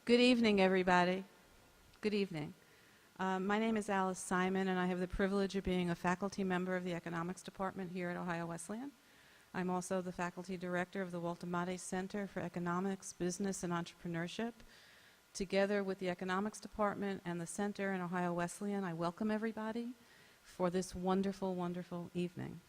Good evening, everybody. Good evening. My name is Alice Simon, and I have the privilege of being a faculty member of the economics department here at Ohio Wesleyan. I'm also the faculty director of the Walter Mate Center for Economics, Business, and Entrepreneurship. Together with the economics department and the center in Ohio Wesleyan, I welcome everybody for this wonderful, wonderful evening.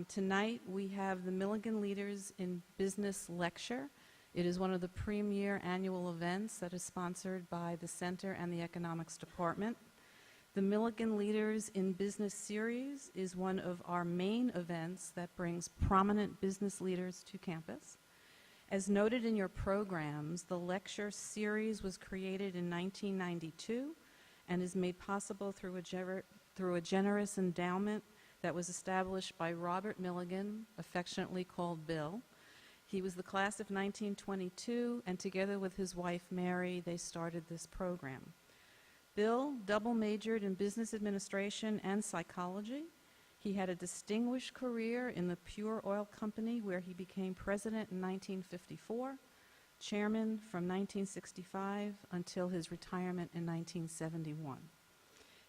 Tonight we have the Milligan Leaders in Business Lecture. It is one of the premier annual events that is sponsored by the Center and the Economics Department. The Milligan Leaders in Business Series is one of our main events that brings prominent business leaders to campus. As noted in your programs, the lecture series was created in 1992 and is made possible through a generous endowment that was established by Robert Milligan, affectionately called Bill. He was the class of 1922, and together with his wife, Mary, they started this program. Bill double majored in business administration and psychology. He had a distinguished career in the Pure Oil Company, where he became president in 1954, chairman from 1965 until his retirement in 1971.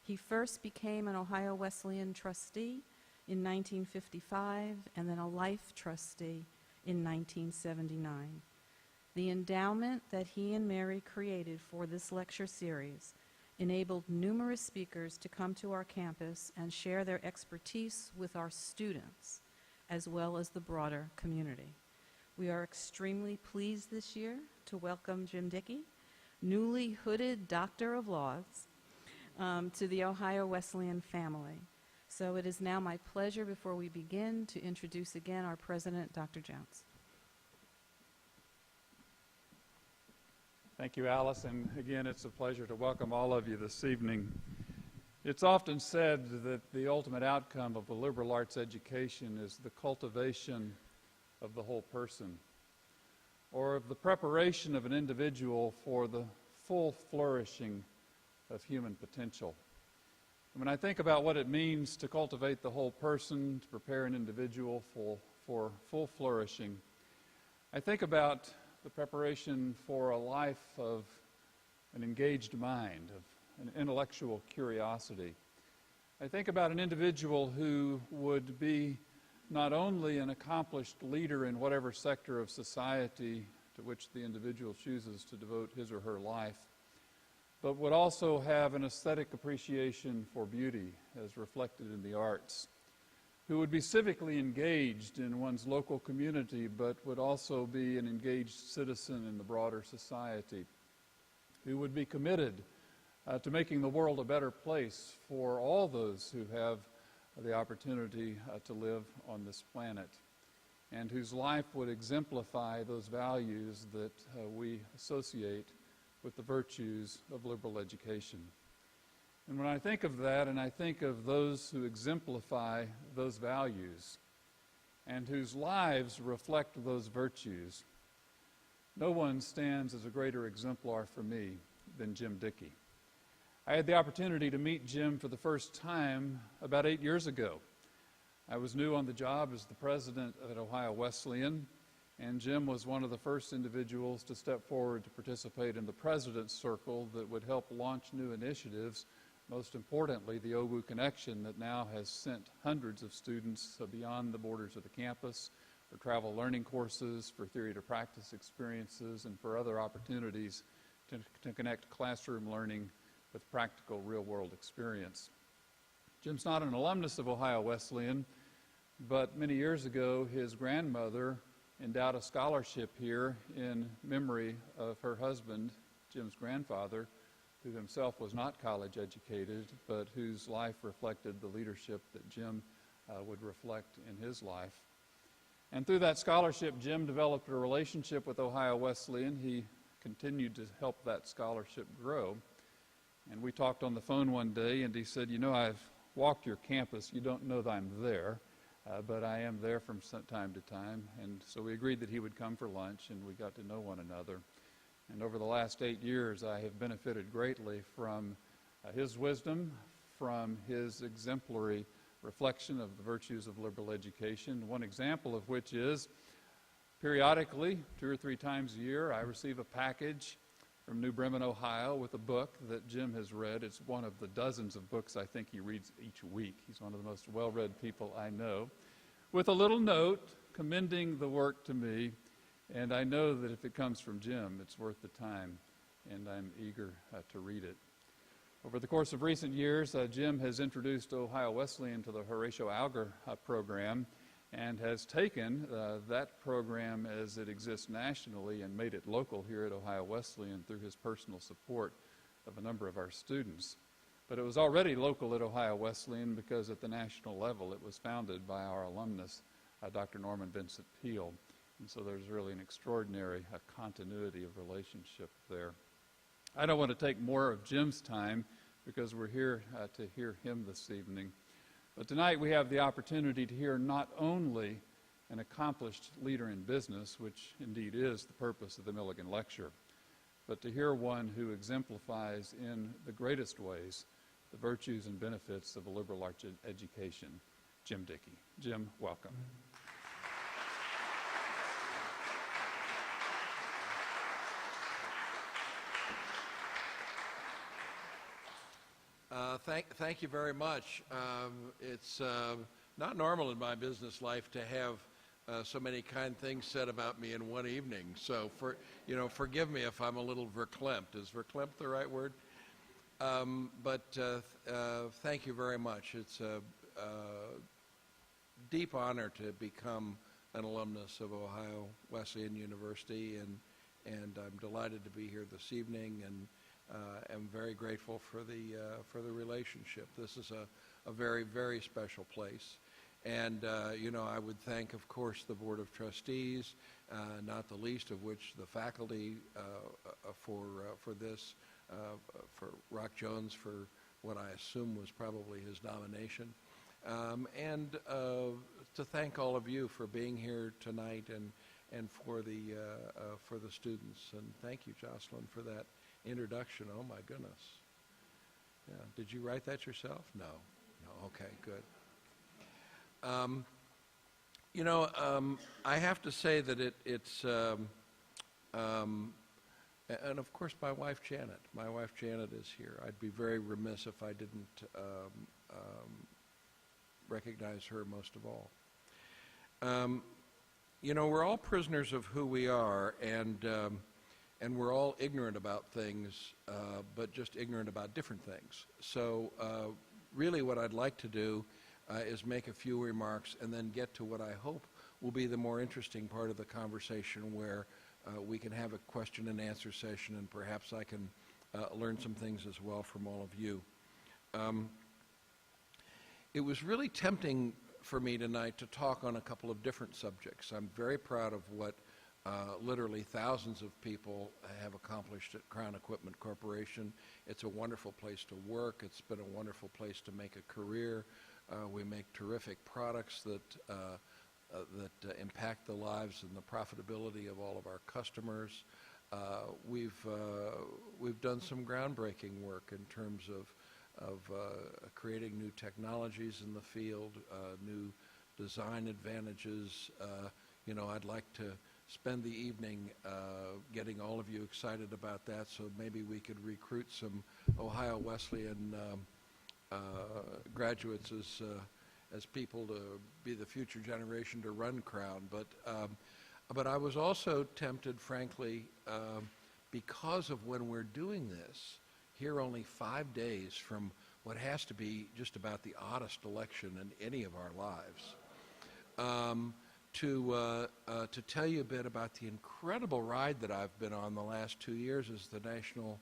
He first became an Ohio Wesleyan trustee in 1955, and then a life trustee in 1979. The endowment that he and Mary created for this lecture series enabled numerous speakers to come to our campus and share their expertise with our students, as well as the broader community. We are extremely pleased this year to welcome Jim Dicke, newly hooded Doctor of Laws, to the Ohio Wesleyan family. So it is now my pleasure, before we begin, to introduce again our president, Dr. Jones. Thank you, Alice, and again, it's a pleasure to welcome all of you this evening. It's often said that the ultimate outcome of a liberal arts education is the cultivation of the whole person, or of the preparation of an individual for the full flourishing of human potential. When I think about what it means to cultivate the whole person, to prepare an individual for full flourishing, I think about the preparation for a life of an engaged mind, of an intellectual curiosity. I think about an individual who would be not only an accomplished leader in whatever sector of society to which the individual chooses to devote his or her life, but would also have an aesthetic appreciation for beauty as reflected in the arts, who would be civically engaged in one's local community, but would also be an engaged citizen in the broader society, who would be committed to making the world a better place for all those who have the opportunity to live on this planet, and whose life would exemplify those values that we associate with the virtues of liberal education. And when I think of that, and I think of those who exemplify those values and whose lives reflect those virtues, no one stands as a greater exemplar for me than Jim Dicke. I had the opportunity to meet Jim for the first time about 8 years ago. I was new on the job as the president at Ohio Wesleyan, and Jim was one of the first individuals to step forward to participate in the President's Circle that would help launch new initiatives, most importantly the OWU Connection, that now has sent hundreds of students beyond the borders of the campus for travel learning courses, for theory to practice experiences, and for other opportunities to connect classroom learning with practical real-world experience. Jim's not an alumnus of Ohio Wesleyan, but many years ago his grandmother endowed a scholarship here in memory of her husband, Jim's grandfather, who himself was not college educated, but whose life reflected the leadership that Jim would reflect in his life. And through that scholarship, Jim developed a relationship with Ohio Wesleyan. He continued to help that scholarship grow. And we talked on the phone one day, and he said, "You know, I've walked your campus. You don't know that I'm there. But I am there from time to time." And so we agreed that he would come for lunch, and we got to know one another. And over the last 8 years, I have benefited greatly from his wisdom, from his exemplary reflection of the virtues of liberal education, one example of which is periodically, 2 or 3 times a year, I receive a package from New Bremen, Ohio, with a book that Jim has read. It's one of the dozens of books I think he reads each week. He's one of the most well-read people I know. With a little note commending the work to me, and I know that if it comes from Jim, it's worth the time, and I'm eager to read it. Over the course of recent years, Jim has introduced Ohio Wesleyan to the Horatio Alger program and has taken that program as it exists nationally and made it local here at Ohio Wesleyan through his personal support of a number of our students. But it was already local at Ohio Wesleyan because at the national level it was founded by our alumnus, Dr. Norman Vincent Peale. And so there's really an extraordinary continuity of relationship there. I don't want to take more of Jim's time because we're here to hear him this evening. But tonight we have the opportunity to hear not only an accomplished leader in business, which indeed is the purpose of the Milligan Lecture, but to hear one who exemplifies in the greatest ways the virtues and benefits of a liberal arts education, Jim Dicke. Jim, welcome. Thank you very much. It's not normal in my business life to have so many kind things said about me in one evening. So forgive me if I'm a little verklempt. Is verklempt the right word? But thank you very much. It's a deep honor to become an alumnus of Ohio Wesleyan University, and I'm delighted to be here this evening, and am very grateful for the relationship. This is a very, very special place. And, I would thank, of course, the Board of Trustees, not the least of which the faculty for this, for Rock Jones for what I assume was probably his nomination, and to thank all of you for being here tonight and for the students. And thank you, Jocelyn, for that introduction. Oh my goodness. Yeah. Did you write that yourself? No. Okay, good. I have to say that it's and of course my wife Janet. My wife Janet is here. I'd be very remiss if I didn't recognize her most of all. We're all prisoners of who we are, and we're all ignorant about things, but just ignorant about different things. So really what I'd like to do is make a few remarks and then get to what I hope will be the more interesting part of the conversation, where we can have a question and answer session, and perhaps I can learn some things as well from all of you. It was really tempting for me tonight to talk on a couple of different subjects. I'm very proud of what literally thousands of people have accomplished at Crown Equipment Corporation. It's a wonderful place to work. It's been a wonderful place to make a career. We make terrific products that impact the lives and the profitability of all of our customers. We've done some groundbreaking work in terms of creating new technologies in the field, new design advantages. I'd like to spend the evening getting all of you excited about that, so maybe we could recruit some Ohio Wesleyan graduates as people to be the future generation to run Crown. But I was also tempted, frankly, because of when we're doing this, here only 5 days from what has to be just about the oddest election in any of our lives, to tell you a bit about the incredible ride that I've been on the last 2 years as the national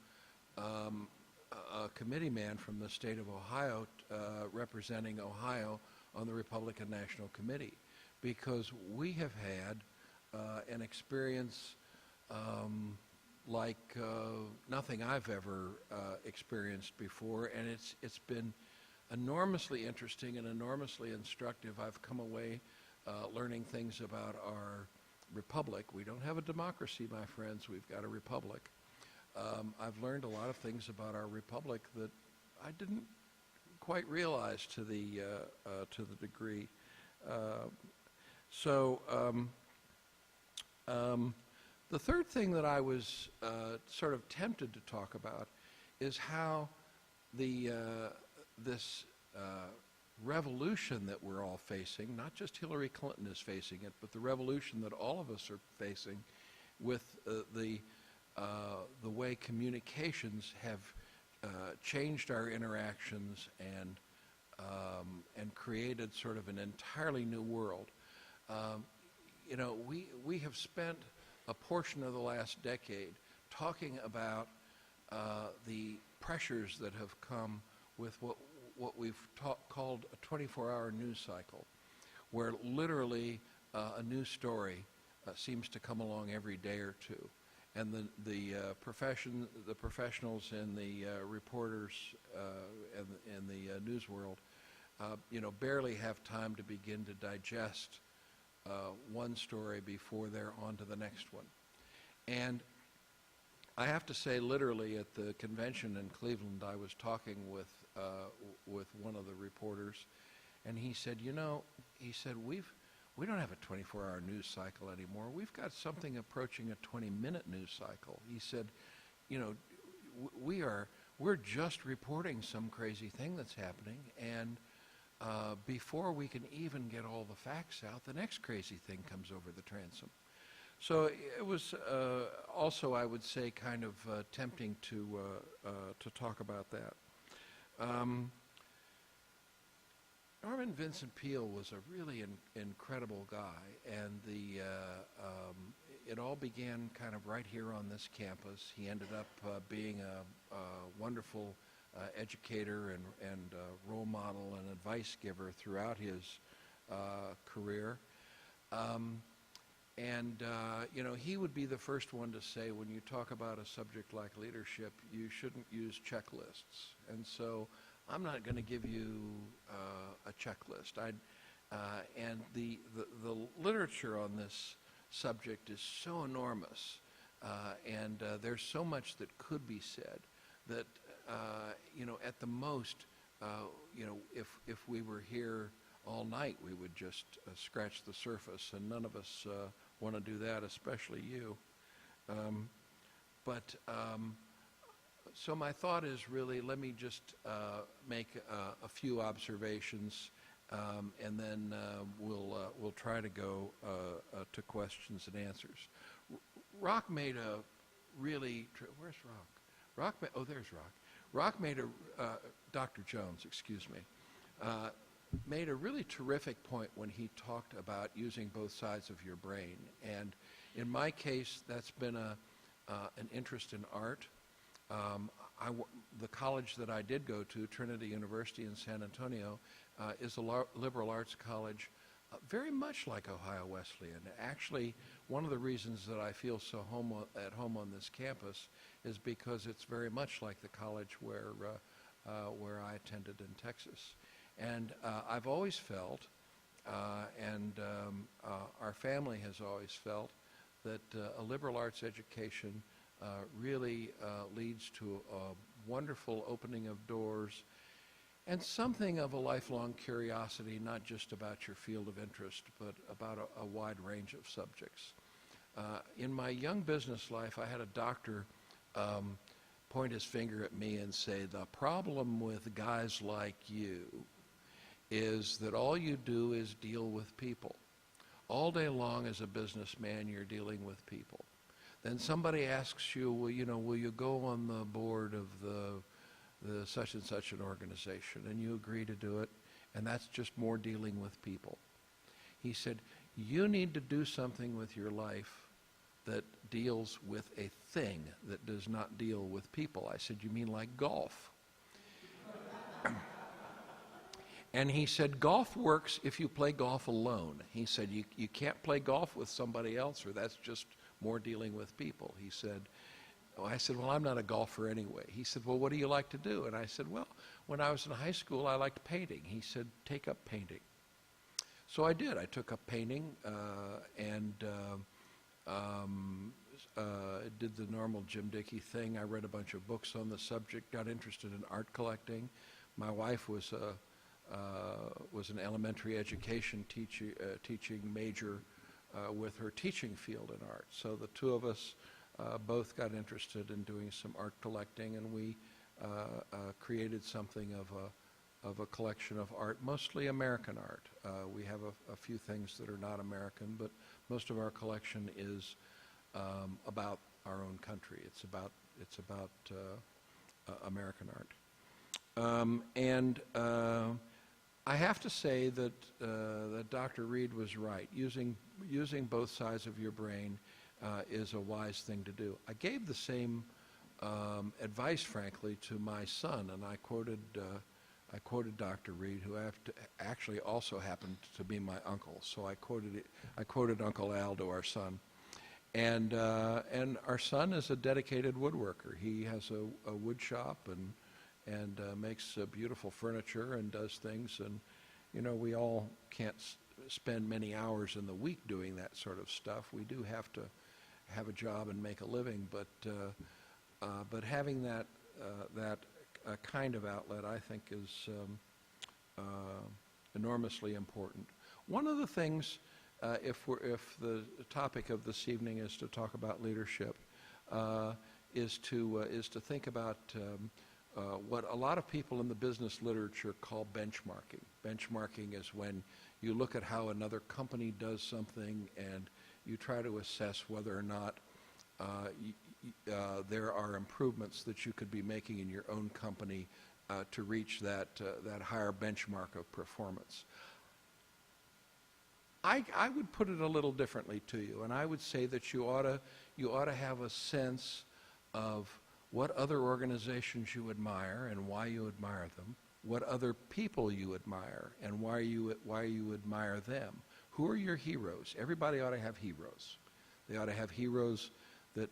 committee man from the state of Ohio, representing Ohio on the Republican National Committee, because we have had an experience like nothing I've ever experienced before, and it's been enormously interesting and enormously instructive. I've come away learning things about our republic. We don't have a democracy, my friends. We've got a republic. I've learned a lot of things about our republic that I didn't quite realize to the degree. The third thing that I was sort of tempted to talk about is how this revolution that we're all facing, not just Hillary Clinton is facing it, but the revolution that all of us are facing with the way communications have changed our interactions and created sort of an entirely new world. You know, we have spent a portion of the last decade talking about the pressures that have come with what we've called a 24-hour news cycle, where literally a new story seems to come along every day or two, and the professionals and the reporters and the news world, you know, barely have time to begin to digest one story before they're on to the next one. And I have to say, literally, at the convention in Cleveland, I was talking with one of the reporters, and he said, you know, he said, we don't have a 24-hour news cycle anymore. We've got something approaching a 20-minute news cycle. He said, you know, we're just reporting some crazy thing that's happening, and before we can even get all the facts out, the next crazy thing comes over the transom. So it was also, I would say, kind of tempting to talk about that. Norman Vincent Peale was a really incredible guy, and it all began kind of right here on this campus. He ended up being a wonderful educator and role model and advice giver throughout his career. You know, he would be the first one to say, when you talk about a subject like leadership, you shouldn't use checklists. And so I'm not going to give you a checklist. And the literature on this subject is so enormous, and there's so much that could be said that, you know, at the most, you know, if we were here all night, we would just scratch the surface, and none of us want to do that, especially you. So my thought is really, let me just make a few observations, and then we'll try to go to questions and answers. Rock made a really, where's Rock? There's Rock. Rock made Dr. Jones, excuse me, made a really terrific point when he talked about using both sides of your brain. And in my case, that's been an interest in art. The college that I did go to, Trinity University in San Antonio, is a liberal arts college, very much like Ohio Wesleyan. Actually, one of the reasons that I feel so at home on this campus is because it's very much like the college where I attended in Texas. And I've always felt, and our family has always felt, that a liberal arts education really leads to a wonderful opening of doors and something of a lifelong curiosity, not just about your field of interest, but about a wide range of subjects. In my young business life, I had a doctor point his finger at me and say, the problem with guys like you is that all you do is deal with people. All day long as a businessman, you're dealing with people. Then somebody asks you, well, you know, will you go on the board of the such and such an organization? And you agree to do it, and that's just more dealing with people. He said, you need to do something with your life that deals with a thing that does not deal with people. I said, you mean like golf? And he said, golf works if you play golf alone. He said, you can't play golf with somebody else, or that's just more dealing with people. He said, I said, well, I'm not a golfer anyway. He said, well, what do you like to do? And I said, well, when I was in high school, I liked painting. He said, take up painting. So I did. I took up painting and did the normal Jim Dicke thing. I read a bunch of books on the subject, got interested in art collecting. My wife was an elementary education teaching major with her teaching field in art. So the two of us both got interested in doing some art collecting, and we created something of a collection of art, mostly American art. We have a few things that are not American, but most of our collection is about our own country. It's about American art. I have to say that Dr. Reed was right. Using both sides of your brain is a wise thing to do. I gave the same advice, frankly, to my son, and I quoted Dr. Reed, who actually also happened to be my uncle. So I quoted Uncle Al to our son, and our son is a dedicated woodworker. He has a wood shop and makes beautiful furniture and does things. And we all can't spend many hours in the week doing that sort of stuff. We do have to have a job and make a living, but having that kind of outlet, I think, is enormously important. One of the things, if the topic of this evening is to talk about leadership, is to think about what a lot of people in the business literature call benchmarking. Benchmarking is when you look at how another company does something and you try to assess whether or not there are improvements that you could be making in your own company to reach that higher benchmark of performance. I would put it a little differently to you, and I would say that you ought to have a sense of what other organizations you admire and why you admire them, what other people you admire and why you admire them. Who are your heroes? Everybody ought to have heroes. They ought to have heroes that,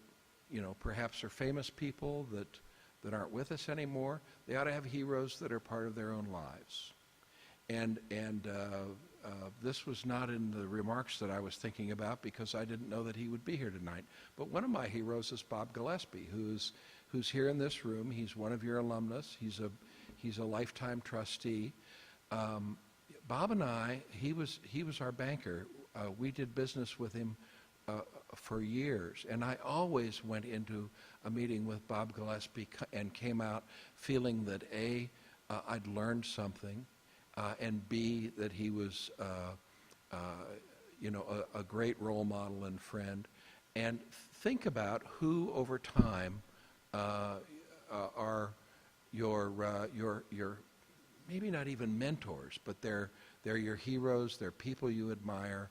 perhaps are famous people that aren't with us anymore. They ought to have heroes that are part of their own lives. And this was not in the remarks that I was thinking about because I didn't know that he would be here tonight. But one of my heroes is Bob Gillespie, who's here in this room. He's one of your alumnus. He's a lifetime trustee. Bob and I, he was our banker. We did business with him for years, and I always went into a meeting with Bob Gillespie and came out feeling that A, I'd learned something, and B, that he was a great role model and friend. And think about who over time are your maybe not even mentors, but they're your heroes, they're people you admire,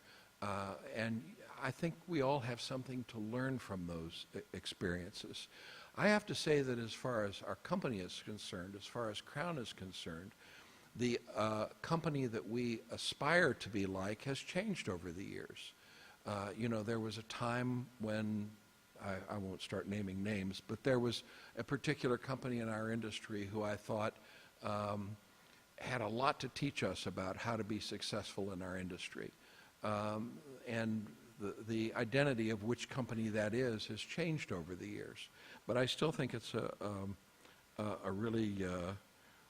and I think we all have something to learn from those experiences. I have to say that as far as our company is concerned, as far as Crown is concerned, the company that we aspire to be like has changed over the years. There was a time when, I won't start naming names, but there was a particular company in our industry who I thought had a lot to teach us about how to be successful in our industry. And the identity of which company that is has changed over the years. But I still think it's a really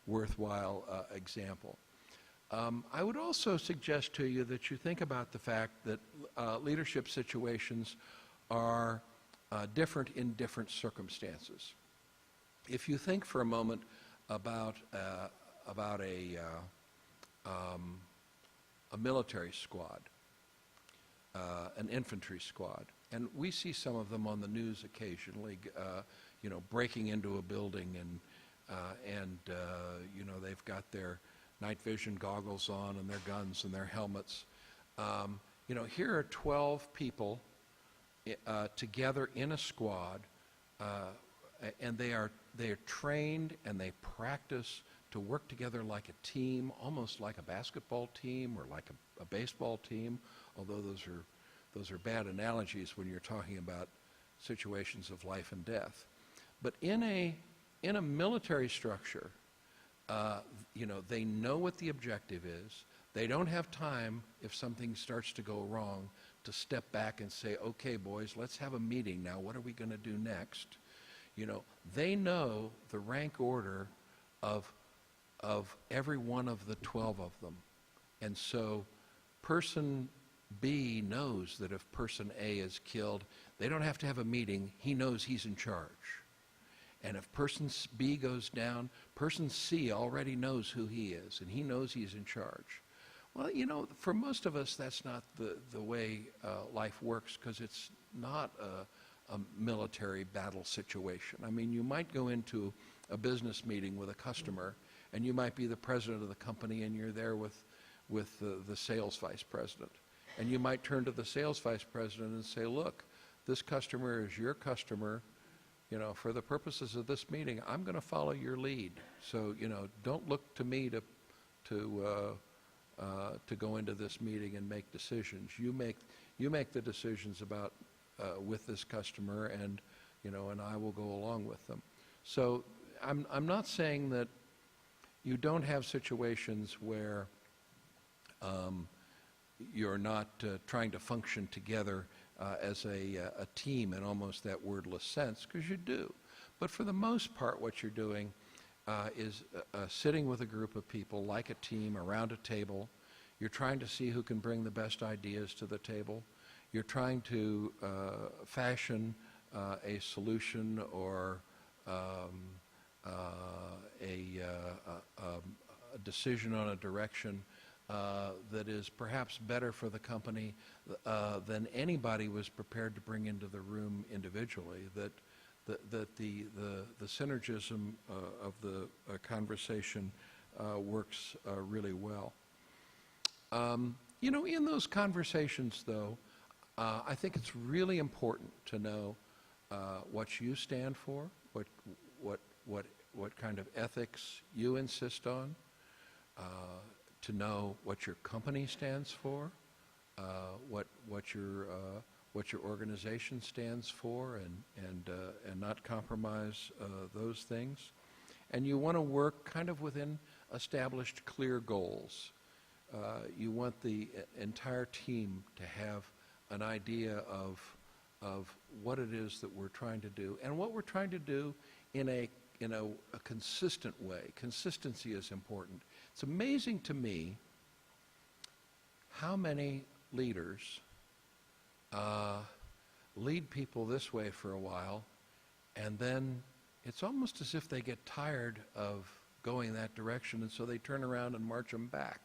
worthwhile example. I would also suggest to you that you think about the fact that leadership situations are different in different circumstances. If you think for a moment about a military squad, an infantry squad, and we see some of them on the news occasionally, breaking into a building and they've got their night vision goggles on and their guns and their helmets. Here are 12 people together in a squad, and they are trained and they practice to work together like a team, almost like a basketball team or like a baseball team, although those are bad analogies when you're talking about situations of life and death. But in a military structure, they know what the objective is. They don't have time, if something starts to go wrong, to step back and say, okay, boys, let's have a meeting now. What are we going to do next? They know the rank order of every one of the 12 of them. And so person B knows that if person A is killed, they don't have to have a meeting. He knows he's in charge. And if person B goes down, person C already knows who he is, and he knows he's in charge. Well, you know, for most of us, that's not the way life works, because it's not a military battle situation. I mean, you might go into a business meeting with a customer, and you might be the president of the company, and you're there with the sales vice president. And you might turn to the sales vice president and say, look, this customer is your customer. You know, for the purposes of this meeting, I'm going to follow your lead. So, you know, don't look to me to go into this meeting and make decisions. You make the decisions about with this customer, and you know, and I will go along with them. So I'm not saying that you don't have situations where you're not trying to function together as a team in almost that wordless sense, because you do. But for the most part, what you're doing is sitting with a group of people like a team around a table. You're trying to see who can bring the best ideas to the table. You're trying to fashion a solution or a decision on a direction that is perhaps better for the company than anybody was prepared to bring into the room individually. That the synergism of the conversation works really well. You know, in those conversations, though, I think it's really important to know what you stand for, what kind of ethics you insist on, to know what your company stands for, what your organization stands for, and not compromise those things. And you want to work kind of within established clear goals. You want the entire team to have an idea of what it is that we're trying to do, and what we're trying to do in a consistent way. Consistency is important. It's amazing to me how many leaders lead people this way for a while, and then it's almost as if they get tired of going that direction, and so they turn around and march them back.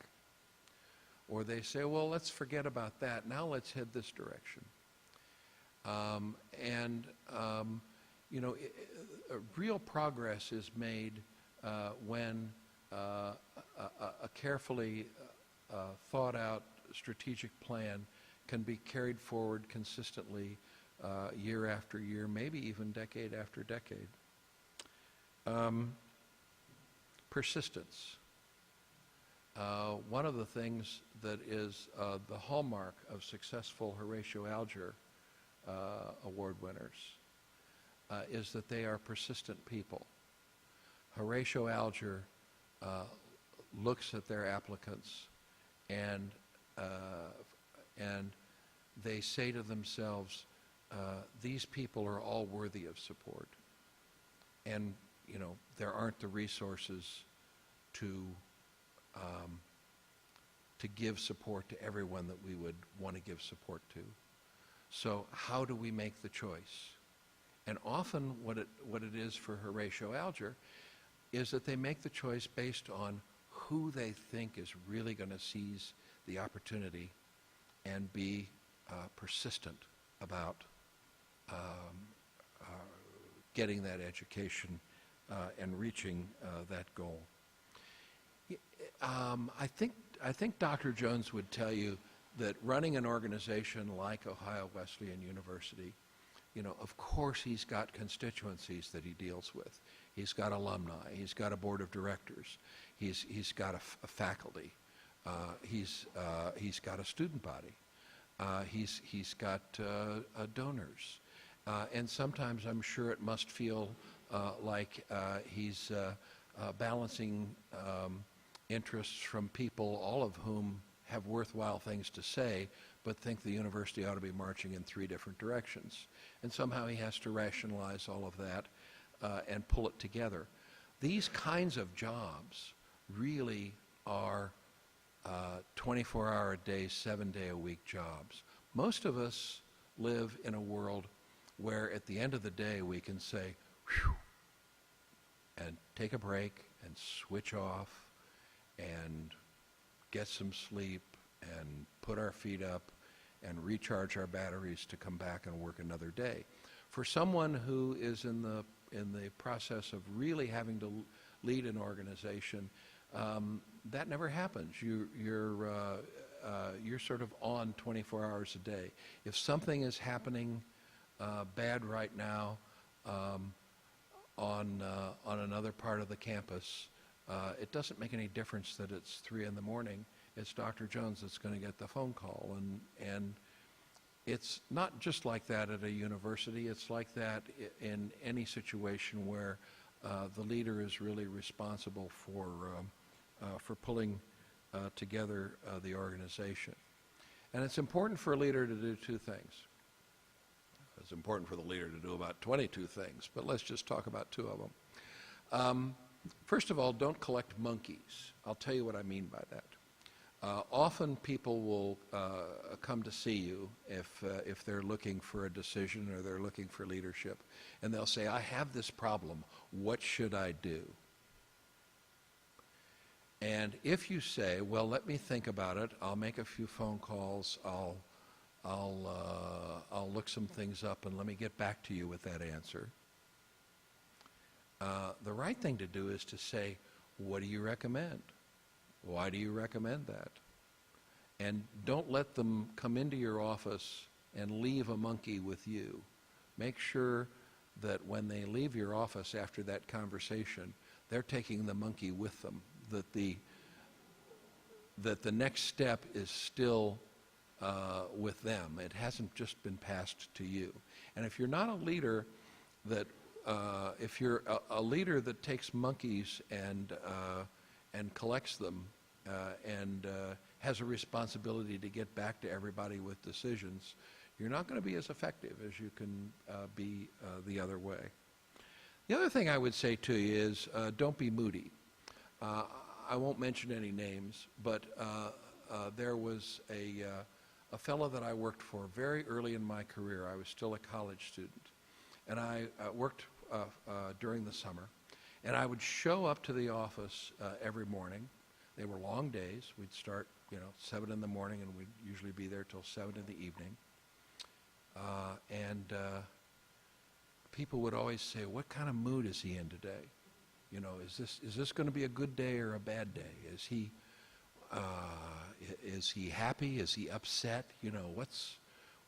Or they say, well, let's forget about that. Now let's head this direction. You know, real progress is made when a carefully thought out strategic plan can be carried forward consistently year after year, maybe even decade after decade. Persistence. One of the things that is the hallmark of successful Horatio Alger award winners is that they are persistent people. Horatio Alger looks at their applicants, and they say to themselves, these people are all worthy of support. And, you know, there aren't the resources to give support to everyone that we would want to give support to. So how do we make the choice? And often what it is for Horatio Alger is that they make the choice based on who they think is really going to seize the opportunity and be persistent about getting that education and reaching that goal. I think Dr. Jones would tell you that running an organization like Ohio Wesleyan University, you know, of course he's got constituencies that he deals with. He's got alumni. He's got a board of directors. He's got a faculty. He's got a student body. He's got donors. And sometimes I'm sure it must feel like he's balancing interests from people, all of whom have worthwhile things to say, but think the university ought to be marching in 3 different directions. And somehow he has to rationalize all of that and pull it together. These kinds of jobs really are 24-hour-a-day, 7-day-a-week jobs. Most of us live in a world where at the end of the day we can say, whew, and take a break and switch off and get some sleep and put our feet up and recharge our batteries to come back and work another day. For someone who is in the process of really having to lead an organization, that never happens. You're sort of on 24 hours a day. If something is happening bad right now on another part of the campus, it doesn't make any difference that it's 3 in the morning. It's Dr. Jones that's going to get the phone call. And it's not just like that at a university. It's like that in any situation where the leader is really responsible for pulling together the organization. And it's important for a leader to do 2 things. It's important for the leader to do about 22 things, but let's just talk about 2 of them. First of all, don't collect monkeys. I'll tell you what I mean by that. Often people will come to see you if they're looking for a decision or they're looking for leadership, and they'll say, I have this problem. What should I do? And if you say, well, let me think about it, I'll make a few phone calls, I'll look some things up, and let me get back to you with that answer. The right thing to do is to say, what do you recommend? Why do you recommend that? And don't let them come into your office and leave a monkey with you. Make sure that when they leave your office after that conversation, they're taking the monkey with them, that the next step is still with them. It hasn't just been passed to you. And if you're not a leader that, if you're a leader that takes monkeys and collects them and has a responsibility to get back to everybody with decisions, you're not going to be as effective as you can be the other way. The other thing I would say to you is don't be moody. I won't mention any names, but there was a fellow that I worked for very early in my career. I was still a college student, and I worked during the summer. And I would show up to the office every morning. They were long days. We'd start, 7 in the morning, and we'd usually be there till 7 in the evening. And people would always say, what kind of mood is he in today? Is this going to be a good day or a bad day? Is he happy? Is he upset?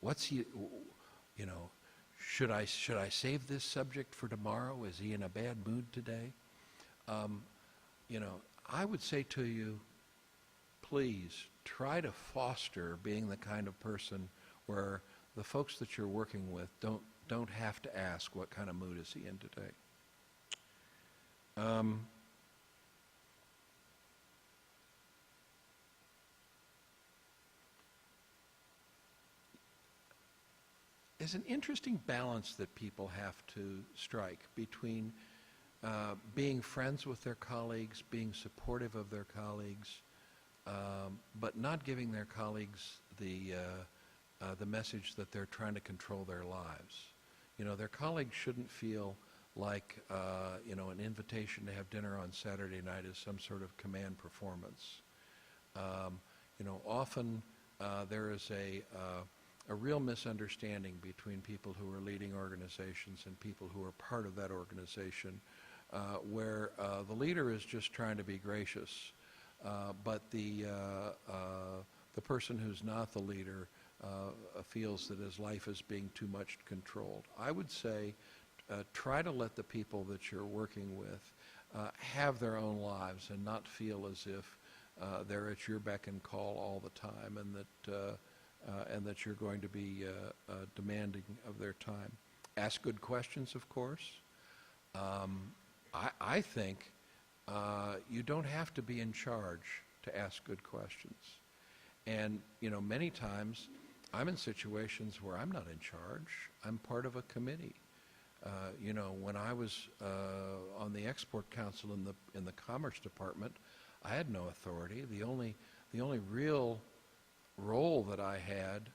What's he, should I save this subject for tomorrow? Is he in a bad mood today? I would say to you, please try to foster being the kind of person where the folks that you're working with don't have to ask what kind of mood is he in today. There's an interesting balance that people have to strike between being friends with their colleagues, being supportive of their colleagues, but not giving their colleagues the message that they're trying to control their lives. Their colleagues shouldn't feel like an invitation to have dinner on Saturday night is some sort of command performance. Often there is a real misunderstanding between people who are leading organizations and people who are part of that organization, where the leader is just trying to be gracious, but the person who's not the leader feels that his life is being too much controlled. I would say try to let the people that you're working with have their own lives and not feel as if they're at your beck and call all the time, and that you're going to be demanding of their time. Ask good questions, of course. I think you don't have to be in charge to ask good questions. And, many times I'm in situations where I'm not in charge. I'm part of a committee. When I was on the Export Council in the Commerce Department, I had no authority. The the only real role that I had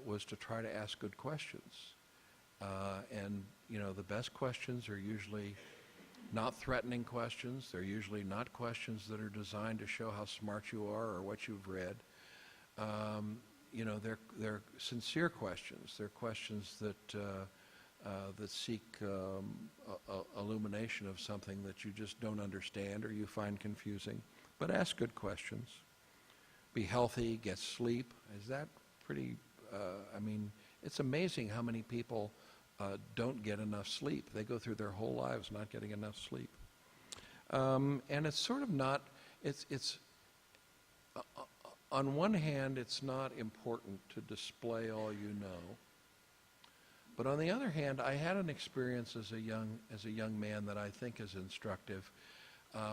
was to try to ask good questions. And, you know, the best questions are usually not threatening questions. They're usually not questions that are designed to show how smart you are or what you've read. You know, they're sincere questions. They're questions that seek illumination of something that you just don't understand or you find confusing. But ask good questions. Be healthy, get sleep. Is that pretty, I mean, it's amazing how many people don't get enough sleep. They go through their whole lives not getting enough sleep. And it's sort of not, it's on one hand, it's not important to display all you know. But on the other hand, I had an experience as a young man that I think is instructive.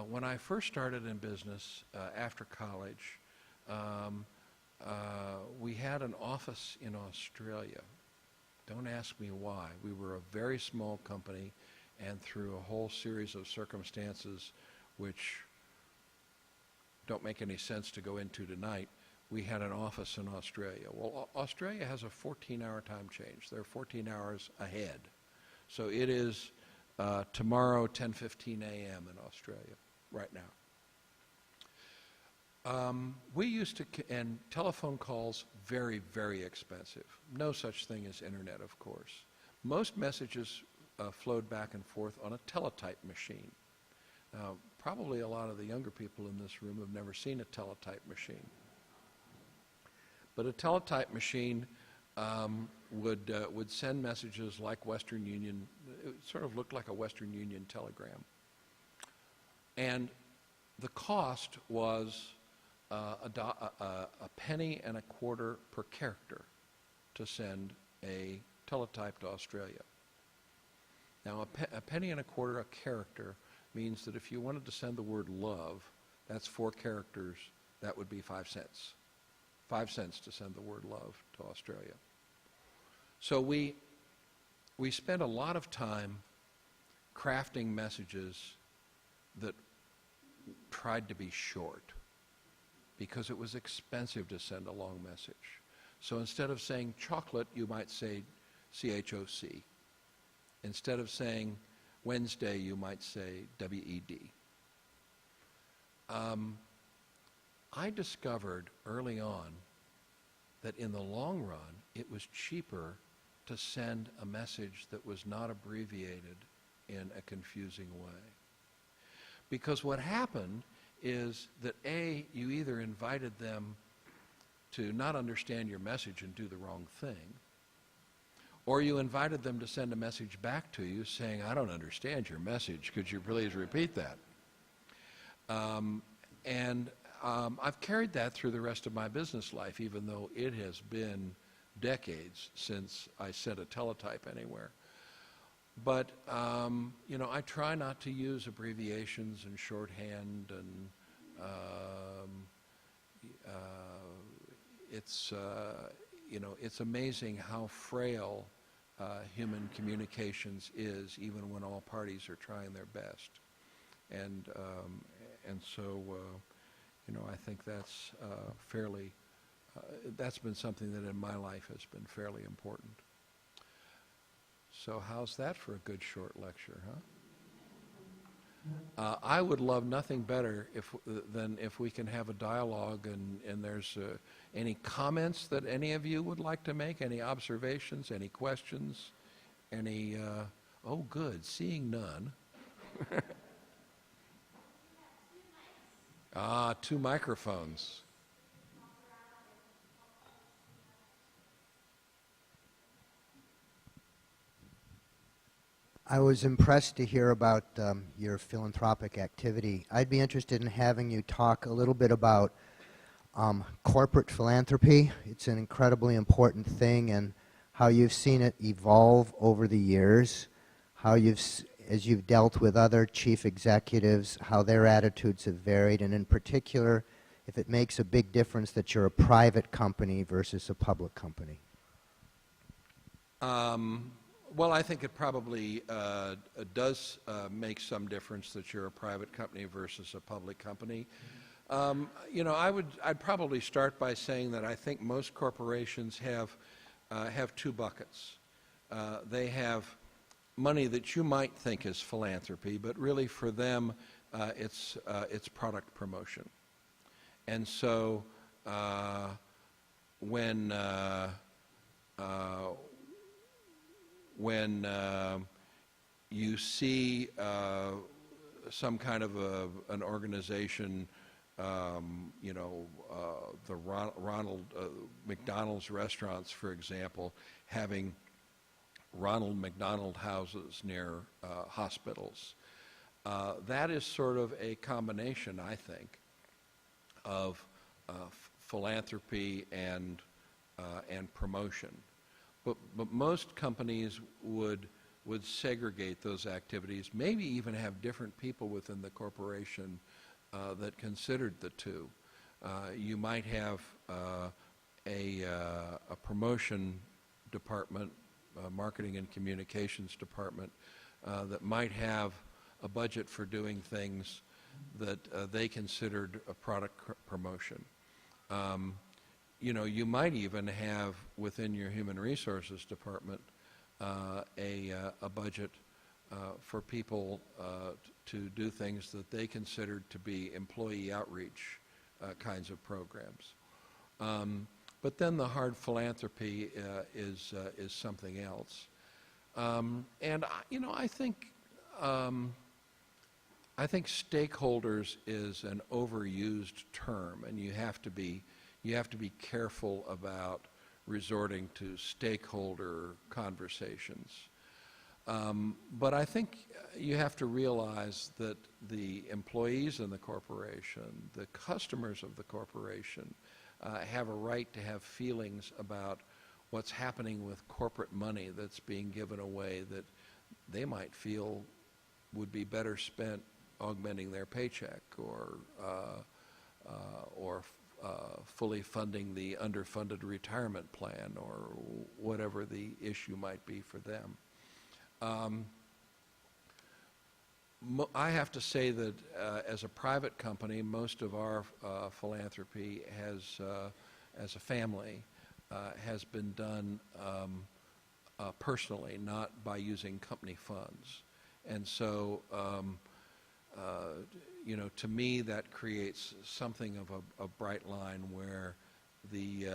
When I first started in business after college, we had an office in Australia. Don't ask me why. We were a very small company, and through a whole series of circumstances which don't make any sense to go into tonight, we had an office in Australia. Well, Australia has a 14-hour time change. They're 14 hours ahead. So it is tomorrow 10:15 a.m. in Australia right now. We used to, and telephone calls, very, very expensive. No such thing as internet, of course. Most messages flowed back and forth on a teletype machine. Now, probably a lot of the younger people in this room have never seen a teletype machine. But a teletype machine would send messages like Western Union. It sort of looked like a Western Union telegram. And the cost was a penny and a quarter per character to send a teletype to Australia. Now, a penny and a quarter a character means that if you wanted to send the word love, that's 4 characters, that would be 5 cents. 5 cents to send the word love to Australia. So we spent a lot of time crafting messages that tried to be short because it was expensive to send a long message. So instead of saying chocolate, you might say CHOC. Instead of saying Wednesday, you might say WED. I discovered early on that in the long run, it was cheaper to send a message that was not abbreviated in a confusing way. Because what happened is that A, you either invited them to not understand your message and do the wrong thing, or you invited them to send a message back to you saying, I don't understand your message, could you please repeat that? I've carried that through the rest of my business life, even though it has been decades since I sent a teletype anywhere. But, you know, I try not to use abbreviations and shorthand, and you know, it's amazing how frail human communications is, even when all parties are trying their best. And so, you know, I think that's that's been something that in my life has been fairly important. So how's that for a good short lecture, huh? I would love nothing better than if we can have a dialogue and there's any comments that any of you would like to make, any observations, any questions, any, oh good, seeing none. 2 microphones. I was impressed to hear about your philanthropic activity. I'd be interested in having you talk a little bit about corporate philanthropy. It's an incredibly important thing, and how you've seen it evolve over the years, how as you've dealt with other chief executives, how their attitudes have varied, and in particular, if it makes a big difference that you're a private company versus a public company. Well, I think it probably does make some difference that you're a private company versus a public company. I'd probably start by saying that I think most corporations have two buckets. They have money that you might think is philanthropy, but really for them, it's product promotion. And so when you see some kind of an organization, the Ronald McDonald's restaurants, for example, having Ronald McDonald houses near hospitals. That is sort of a combination, I think, of philanthropy and promotion. But most companies would segregate those activities, maybe even have different people within the corporation that considered the two. You might have a promotion department, marketing and communications department, that might have a budget for doing things that they considered a product promotion. You might even have within your human resources department a budget for people to do things that they considered to be employee outreach kinds of programs. But then the hard philanthropy is something else. I think stakeholders is an overused term, and you have to be careful about resorting to stakeholder conversations. But I think you have to realize that the employees in the corporation, the customers of the corporation, have a right to have feelings about what's happening with corporate money that's being given away that they might feel would be better spent augmenting their paycheck or fully funding the underfunded retirement plan or whatever the issue might be for them. I have to say that as a private company, most of our philanthropy has, as a family, has been done personally, not by using company funds. And so, to me, that creates something of a bright line where the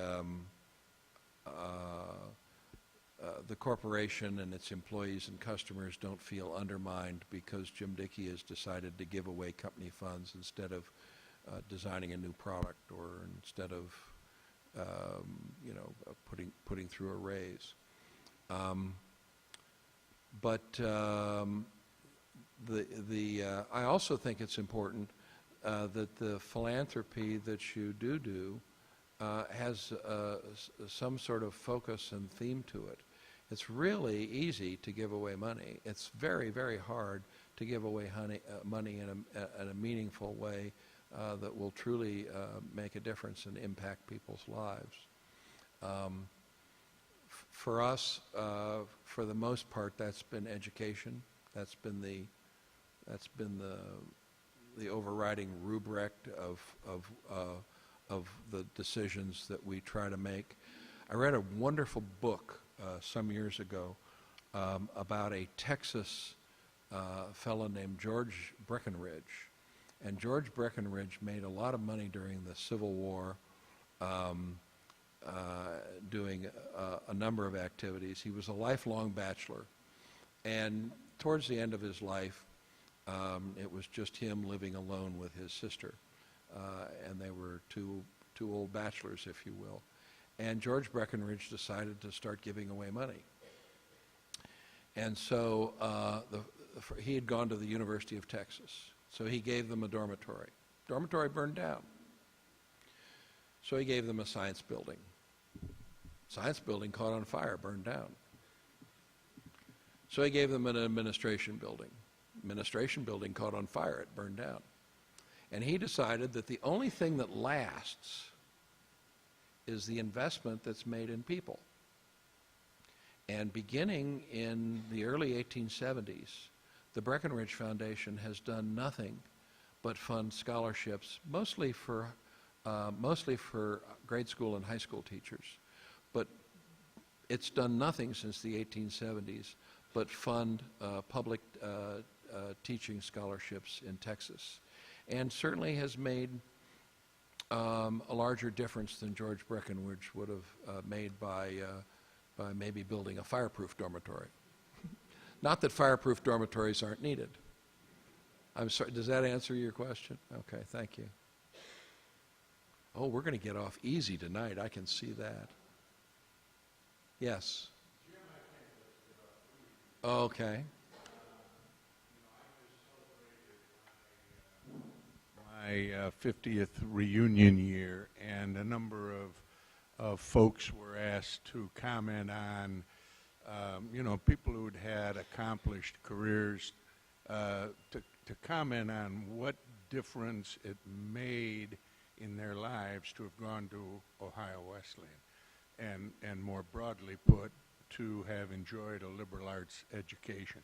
corporation and its employees and customers don't feel undermined because Jim Dicke has decided to give away company funds instead of designing a new product or instead of putting through a raise. I also think it's important that the philanthropy that you do has some sort of focus and theme to it. It's really easy to give away money. It's very, very hard to give away money in a meaningful way that will truly make a difference and impact people's lives. For us, for the most part, that's been education. That's been the overriding rubric of the decisions that we try to make. I read a wonderful book some years ago about a Texas fellow named George Breckinridge. And George Breckinridge made a lot of money during the Civil War doing a number of activities. He was a lifelong bachelor. And towards the end of his life, it was just him living alone with his sister. And they were two old bachelors, if you will. And George Breckinridge decided to start giving away money. And so he had gone to the University of Texas. So he gave them a dormitory. Dormitory burned down. So he gave them a science building. Science building caught on fire, burned down. So he gave them an administration building. Administration building caught on fire, it burned down. And he decided that the only thing that lasts is the investment that's made in people. And beginning in the early 1870s, the Breckinridge Foundation has done nothing but fund scholarships, mostly for grade school and high school teachers. But it's done nothing since the 1870s but fund public teaching scholarships in Texas, and certainly has made a larger difference than George Breckinridge would have made by maybe building a fireproof dormitory. Not that fireproof dormitories aren't needed. I'm sorry, does that answer your question? Okay, thank you. Oh, we're going to get off easy tonight, I can see that. Yes. Okay. My 50th reunion year, and a number of folks were asked to comment on, people who'd had accomplished careers, to comment on what difference it made in their lives to have gone to Ohio Wesleyan, and more broadly put, to have enjoyed a liberal arts education.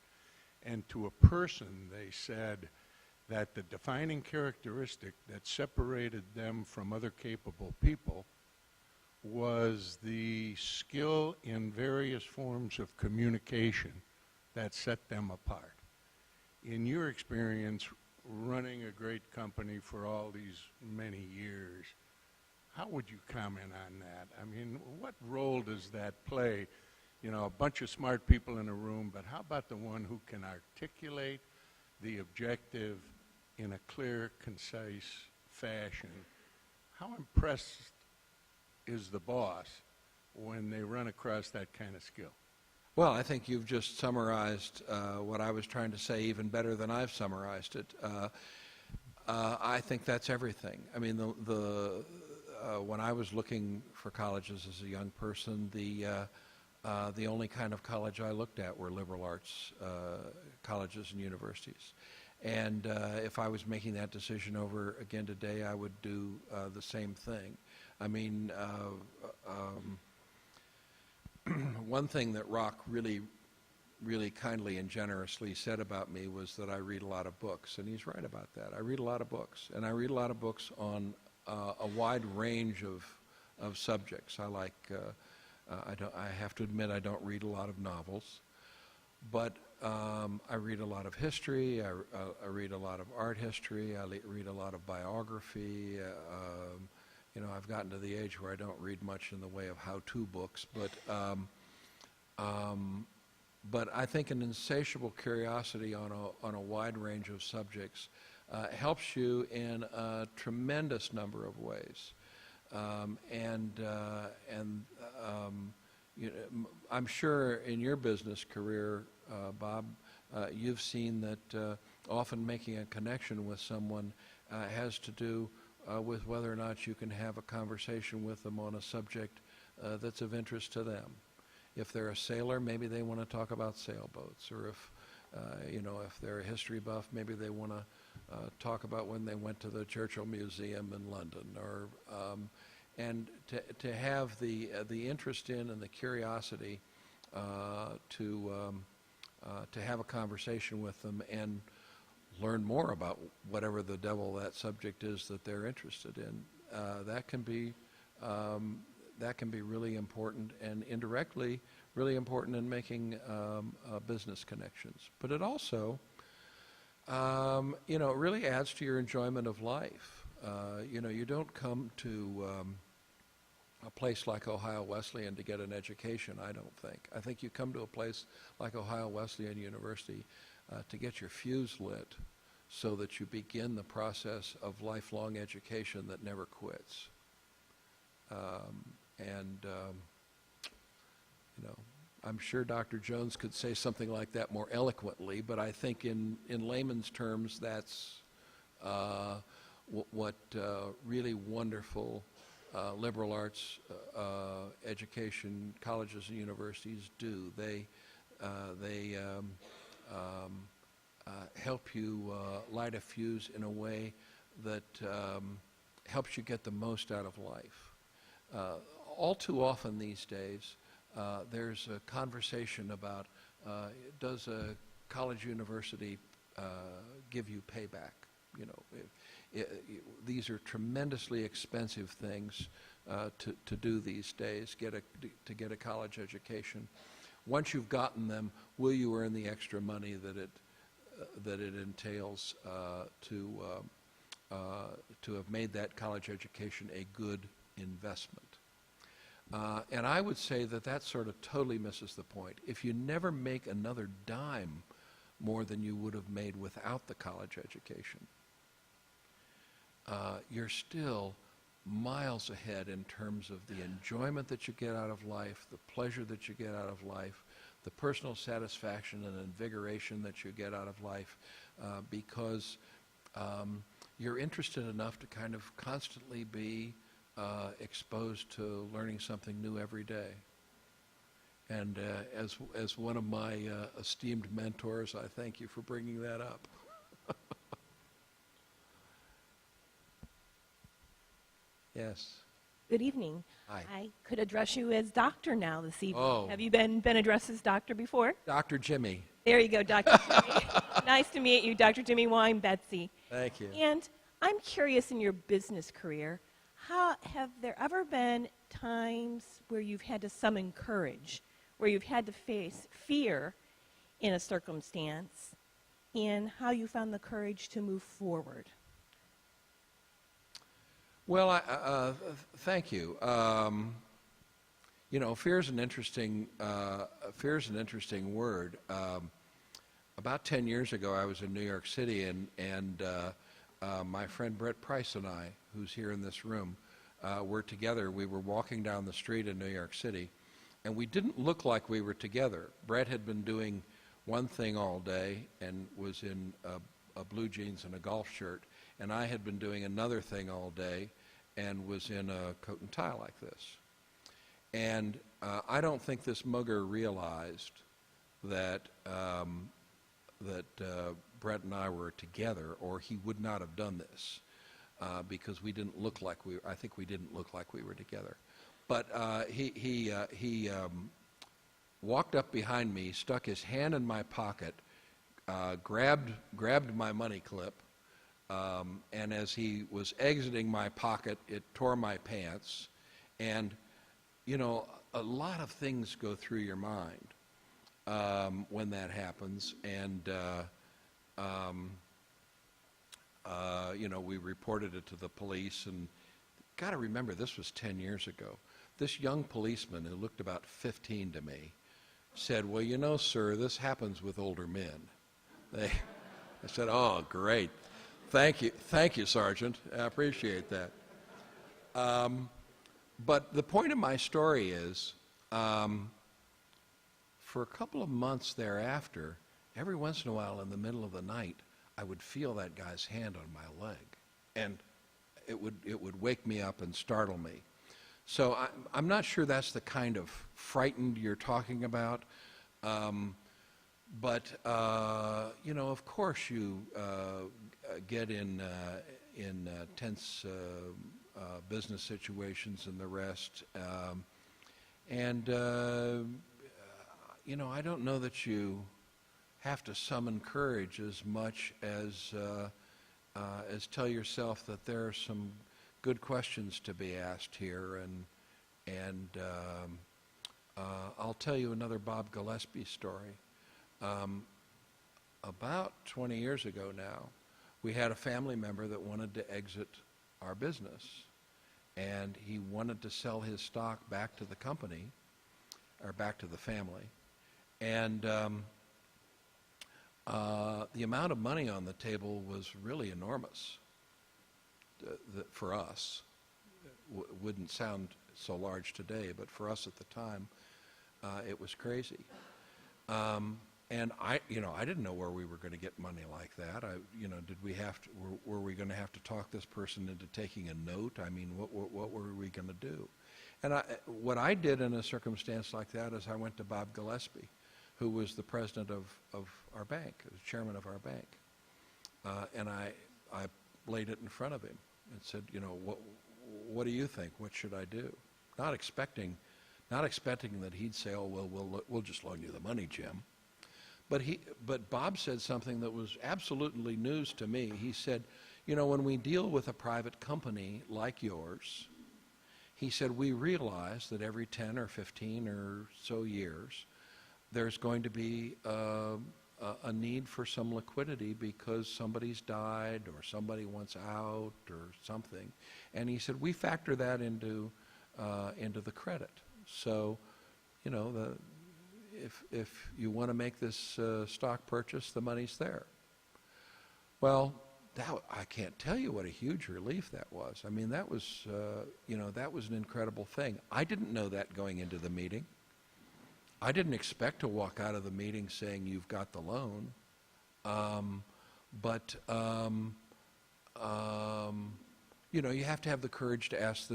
And to a person, they said that the defining characteristic that separated them from other capable people was the skill in various forms of communication that set them apart. In your experience running a great company for all these many years, how would you comment on that? I mean, what role does that play? You know, a bunch of smart people in a room, but how about the one who can articulate the objective in a clear, concise fashion? How impressed is the boss when they run across that kind of skill? Well, I think you've just summarized what I was trying to say even better than I've summarized it. I think that's everything. I mean, when I was looking for colleges as a young person, the only kind of college I looked at were liberal arts colleges and universities. And if I was making that decision over again today, I would do the same thing. I mean, one thing that Rock really kindly and generously said about me was that I read a lot of books, and he's right about that. I read a lot of books, and I read a lot of books on a wide range of subjects. I have to admit I don't read a lot of novels, but I read a lot of history, I read a lot of art history, I read a lot of biography. I've gotten to the age where I don't read much in the way of how-to books, but I think an insatiable curiosity on a wide range of subjects helps you in a tremendous number of ways. I'm sure in your business career, Bob, you've seen that often making a connection with someone has to do with whether or not you can have a conversation with them on a subject that's of interest to them. If they're a sailor, maybe they want to talk about sailboats, or if they're a history buff, maybe they want to talk about when they went to the Churchill Museum in London, and to have the interest in and the curiosity to have a conversation with them and learn more about whatever the devil that subject is that they're interested in. That can be really important, and indirectly really important in making business connections. But it also, it really adds to your enjoyment of life. You don't come to a place like Ohio Wesleyan to get an education, I don't think. I think you come to a place like Ohio Wesleyan University to get your fuse lit so that you begin the process of lifelong education that never quits. I'm sure Dr. Jones could say something like that more eloquently, but I think in layman's terms, that's what really wonderful liberal arts education colleges and universities do. They help you light a fuse in a way that helps you get the most out of life. All too often these days, there's a conversation about does a college university give you payback? You know, these are tremendously expensive things to do these days, to get a college education. Once you've gotten them, will you earn the extra money that it entails to have made that college education a good investment? And I would say that sort of totally misses the point. If you never make another dime more than you would have made without the college education, you're still miles ahead in terms of the enjoyment that you get out of life, the pleasure that you get out of life, the personal satisfaction and invigoration that you get out of life, because you're interested enough to kind of constantly be exposed to learning something new every day. And as one of my esteemed mentors, I thank you for bringing that up. Yes. Good evening. Hi. I could address you as doctor now this evening. Oh. Have you been addressed as doctor before? Dr. Jimmy. There you go, Dr. Jimmy. Nice to meet you, Dr. Jimmy. Well, I'm Betsy. Thank you. And I'm curious, in your business career, have there ever been times where you've had to summon courage, where you've had to face fear in a circumstance, and how you found the courage to move forward? Well, thank you. You know, fear's an interesting word. About 10 years ago, I was in New York City, and my friend Brett Price and I, who's here in this room, were together. We were walking down the street in New York City, and we didn't look like we were together. Brett had been doing one thing all day and was in a blue jeans and a golf shirt, and I had been doing another thing all day and was in a coat and tie like this. And I don't think this mugger realized that Brett and I were together, or he would not have done this, because we didn't look like I think we didn't look like we were together. But he walked up behind me, stuck his hand in my pocket, grabbed my money clip, and as he was exiting my pocket, it tore my pants. And, you know, a lot of things go through your mind when that happens. And, you know, we reported it to the police. And got to remember, this was 10 years ago. This young policeman, who looked about 15 to me, said, "Well, you know, sir, this happens with older men." I said, "Oh, great. Thank you, Sergeant. I appreciate that." But the point of my story is, for a couple of months thereafter, every once in a while in the middle of the night, I would feel that guy's hand on my leg, and it would wake me up and startle me. So I'm not sure that's the kind of frightened you're talking about. But you know, of course, you get in tense business situations and the rest, and you know, I don't know that you have to summon courage as much as tell yourself that there are some good questions to be asked here, and I'll tell you another Bob Gillespie story. About 20 years ago now, we had a family member that wanted to exit our business, and he wanted to sell his stock back to the company, or back to the family, and the amount of money on the table was really enormous for us. Wouldn't sound so large today, but for us at the time, it was crazy. And I didn't know where we were going to get money like that. Were we going to have to talk this person into taking a note? I mean, what were we going to do? And what I did in a circumstance like that is I went to Bob Gillespie, who was the president of our bank, the chairman of our bank, and I laid it in front of him and said, you know, what do you think? What should I do? Not expecting that he'd say, oh, well, we'll just loan you the money, Jim. But Bob said something that was absolutely news to me. He said, you know, when we deal with a private company like yours, he said, we realize that every 10 or 15 or so years, there's going to be a need for some liquidity because somebody's died or somebody wants out or something. And he said, we factor that into the credit. So, you know, if you want to make this stock purchase, the money's there. Well, I can't tell you what a huge relief that was. I mean, that was, you know, that was an incredible thing. I didn't know that going into the meeting. I didn't expect to walk out of the meeting saying you've got the loan. You know, you have to have the courage to ask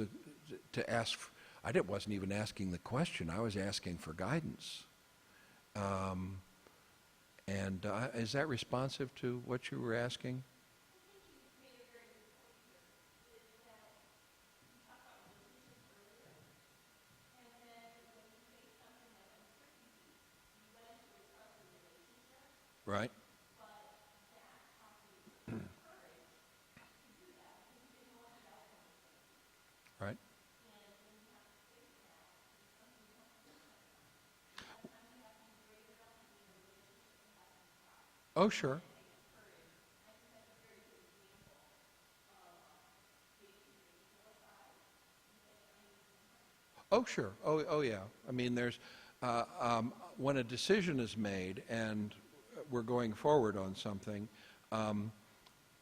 wasn't even asking the question. I was asking for guidance. Is that responsive to what you were asking? Right. Right. Oh, sure. Oh, sure. Oh, yeah. I mean, there's when a decision is made and we're going forward on something,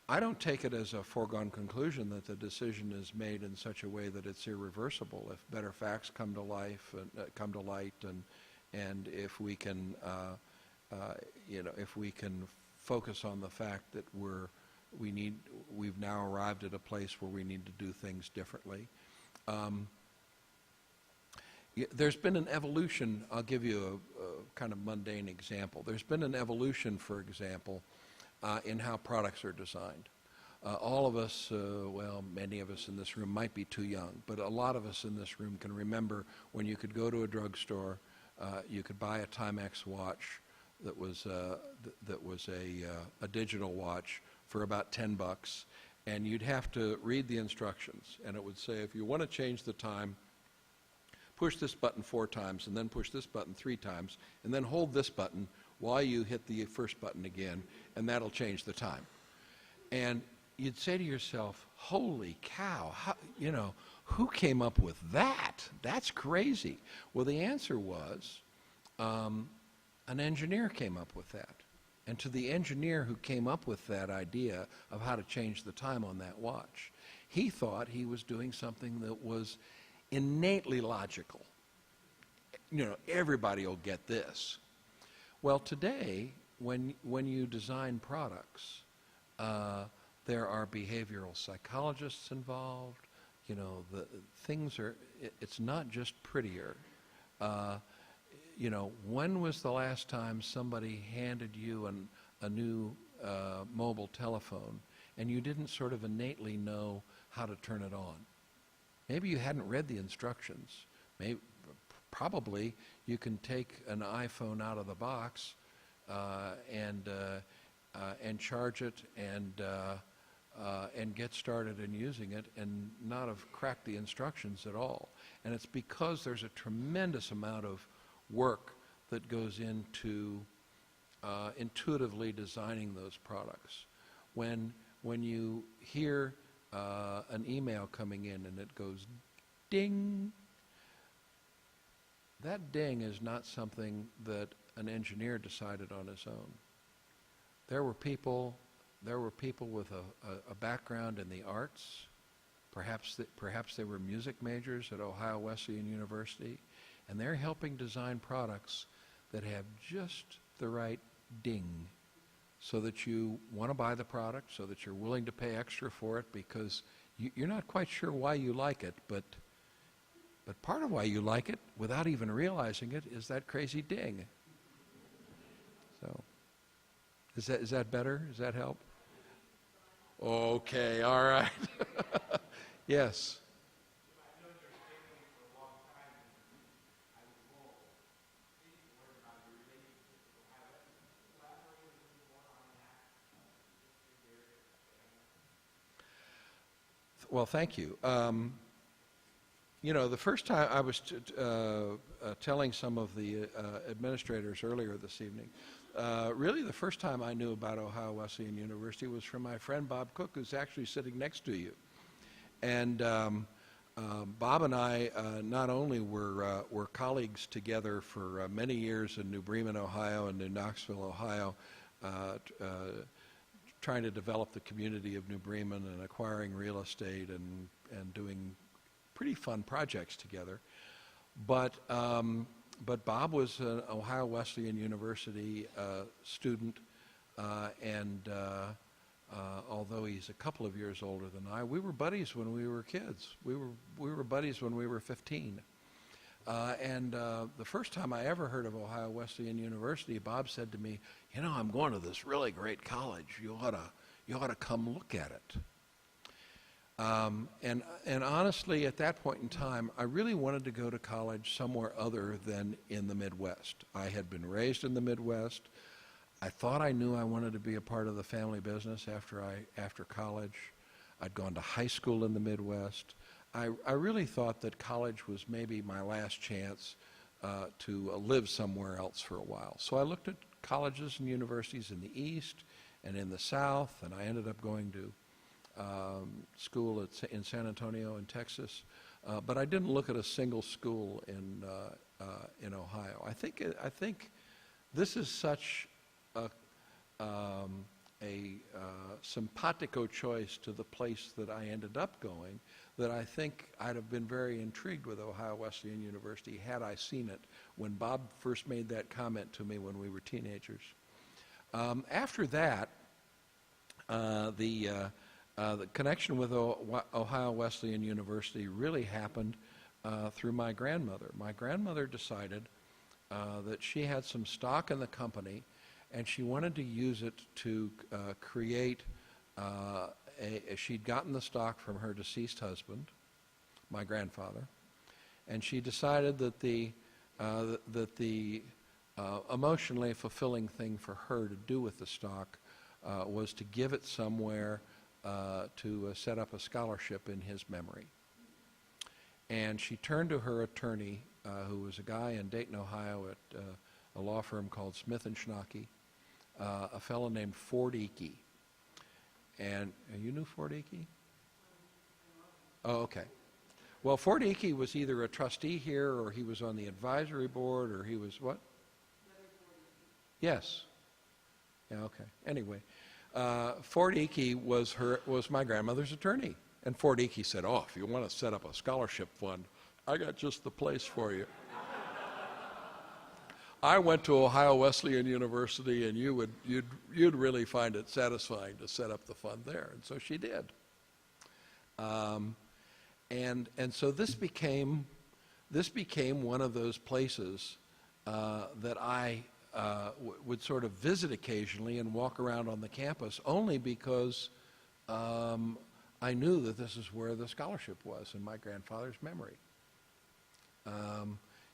I don't take it as a foregone conclusion that the decision is made in such a way that it's irreversible. If better facts come to light, and if we can, you know, if we can focus on the fact that we've now arrived at a place where we need to do things differently. There's been an evolution. I'll give you a kind of mundane example. There's been an evolution, for example, in how products are designed. All of us, well, many of us in this room might be too young, but a lot of us in this room can remember when you could go to a drugstore, you could buy a Timex watch that was a digital watch for about $10, and you'd have to read the instructions, and it would say, if you want to change the time, push this button 4 times, and then push this button 3 times, and then hold this button while you hit the first button again, and that'll change the time. And you'd say to yourself, holy cow, you know, who came up with that? That's crazy. Well, the answer was an engineer came up with that. And to the engineer who came up with that idea of how to change the time on that watch, he thought he was doing something that was innately logical. You know, everybody will get this. Well, today, when you design products, there are behavioral psychologists involved. You know, it's not just prettier. You know, when was the last time somebody handed you a new mobile telephone and you didn't sort of innately know how to turn it on? Maybe you hadn't read the instructions. Probably you can take an iPhone out of the box and charge it and get started in using it and not have cracked the instructions at all. And it's because there's a tremendous amount of work that goes into intuitively designing those products. When you hear an email coming in and it goes ding, that ding is not something that an engineer decided on his own. There were people with a background in the arts. Perhaps they were music majors at Ohio Wesleyan University, and they're helping design products that have just the right ding, so that you want to buy the product, so that you're willing to pay extra for it because you're not quite sure why you like it, but part of why you like it, without even realizing it, is that crazy ding. So, is that better? Does that help? Okay, all right. Yes. Well, thank you. You know, the first time I was telling some of the administrators earlier this evening, really the first time I knew about Ohio Wesleyan University was from my friend Bob Cook, who's actually sitting next to you. And Bob and I not only were colleagues together for many years in New Bremen, Ohio, and New Knoxville, Ohio, trying to develop the community of New Bremen and acquiring real estate and doing pretty fun projects together. But Bob was an Ohio Wesleyan University student, and although he's a couple of years older than I, we were buddies when we were kids. We were buddies when we were 15. And the first time I ever heard of Ohio Wesleyan University, Bob said to me, "You know, I'm going to this really great college. You ought to come look at it." And honestly, at that point in time, I really wanted to go to college somewhere other than in the Midwest. I had been raised in the Midwest. I thought I knew I wanted to be a part of the family business after college. I'd gone to high school in the Midwest. I really thought that college was maybe my last chance to live somewhere else for a while. So I looked at colleges and universities in the East and in the South, and I ended up going to school in San Antonio in Texas, but I didn't look at a single school in Ohio. I think this is such a simpatico choice to the place that I ended up going that I think I'd have been very intrigued with Ohio Wesleyan University had I seen it when Bob first made that comment to me when we were teenagers. After that, the connection with Ohio Wesleyan University really happened through my grandmother. My grandmother decided that she had some stock in the company and she wanted to use it to create she'd gotten the stock from her deceased husband, my grandfather, and she decided that the emotionally fulfilling thing for her to do with the stock was to give it somewhere to set up a scholarship in his memory. And she turned to her attorney, who was a guy in Dayton, Ohio at a law firm called Smith & Schnocky, a fellow named Ford Dicke. And you knew Ford Dicke? Oh, okay. Well, Ford Dicke was either a trustee here or he was on the advisory board or he was what? Yes. Yeah, okay. Anyway. Ford Dicke was my grandmother's attorney. And Ford Dicke said, "Oh, if you want to set up a scholarship fund, I got just the place for you." I went to Ohio Wesleyan University, and you'd really find it satisfying to set up the fund there. And so she did. And so this became one of those places that I would sort of visit occasionally and walk around on the campus only because I knew that this is where the scholarship was in my grandfather's memory.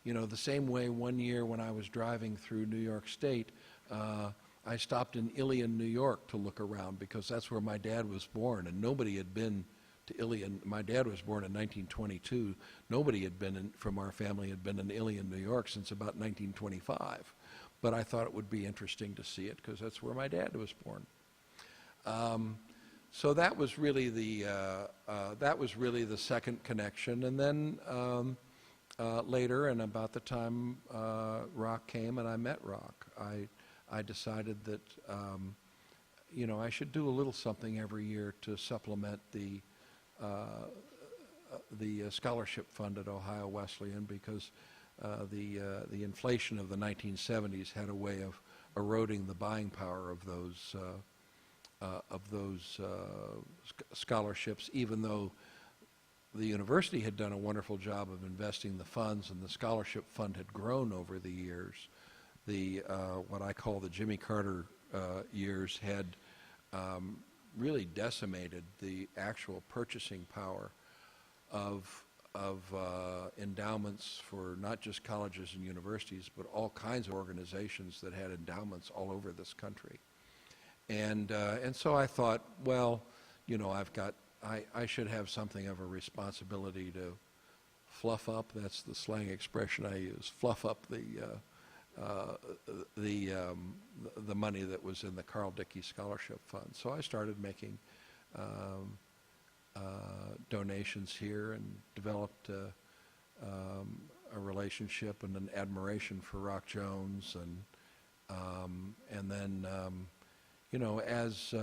You know, the same way one year when I was driving through New York State, I stopped in Ilion, New York to look around because that's where my dad was born, and nobody had been to Ilion. My dad was born in 1922. Nobody had been from our family had been in Ilion, New York since about 1925. But I thought it would be interesting to see it because that's where my dad was born. So that was really the second connection, and then later, and about the time Rock came and I met Rock, I decided that you know, I should do a little something every year to supplement the scholarship fund at Ohio Wesleyan because the inflation of the 1970s had a way of eroding the buying power of those scholarships, even though the university had done a wonderful job of investing the funds and the scholarship fund had grown over the years. The what I call the Jimmy Carter years had really decimated the actual purchasing power of endowments for not just colleges and universities, but all kinds of organizations that had endowments all over this country. And so I thought, well, you know, I've got I should have something of a responsibility to fluff up, that's the slang expression I use, fluff up the money that was in the Carl Dicke Scholarship Fund. So I started making donations here and developed a relationship and an admiration for Rock Jones, and then you know, as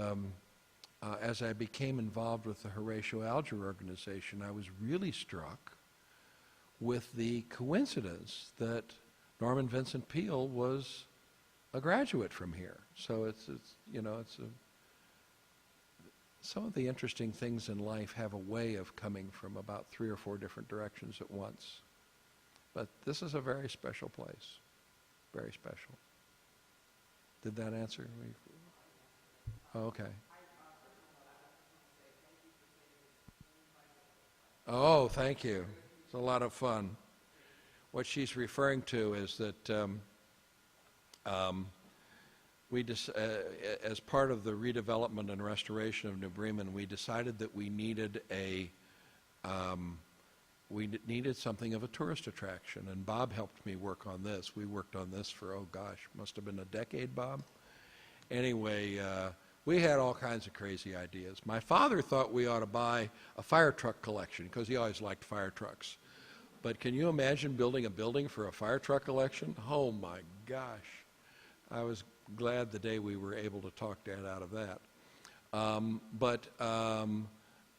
I became involved with the Horatio Alger organization, I was really struck with the coincidence that Norman Vincent Peale was a graduate from here. So it's you know, some of the interesting things in life have a way of coming from about 3 or 4 different directions at once. But this is a very special place, very special. Did that answer? Oh, okay. Oh, thank you. It's a lot of fun. What she's referring to is that as part of the redevelopment and restoration of New Bremen, we decided that we needed needed something of a tourist attraction, and Bob helped me work on this. We worked on this for, oh gosh, must have been a decade, Bob. Anyway, we had all kinds of crazy ideas. My father thought we ought to buy a fire truck collection because he always liked fire trucks. But can you imagine building a building for a fire truck collection? Oh my gosh. I was glad the day we were able to talk Dad out of that.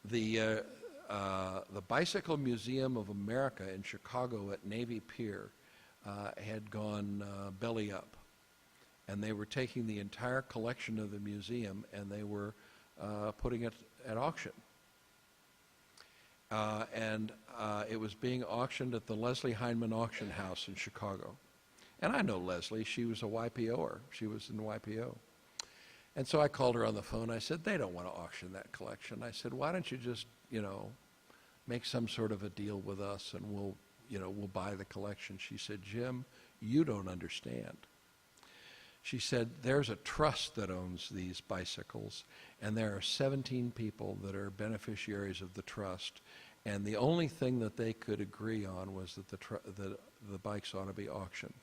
The Bicycle Museum of America in Chicago at Navy Pier had gone belly up. And they were taking the entire collection of the museum and they were putting it at auction. It was being auctioned at the Leslie Hindman Auction House in Chicago. And I know Leslie, she was a YPO'er. She was in YPO. And so I called her on the phone. I said, they don't want to auction that collection. I said, why don't you just, you know, make some sort of a deal with us and we'll buy the collection. She said, Jim, you don't understand. She said, there's a trust that owns these bicycles, and there are 17 people that are beneficiaries of the trust, and the only thing that they could agree on was that the bikes ought to be auctioned.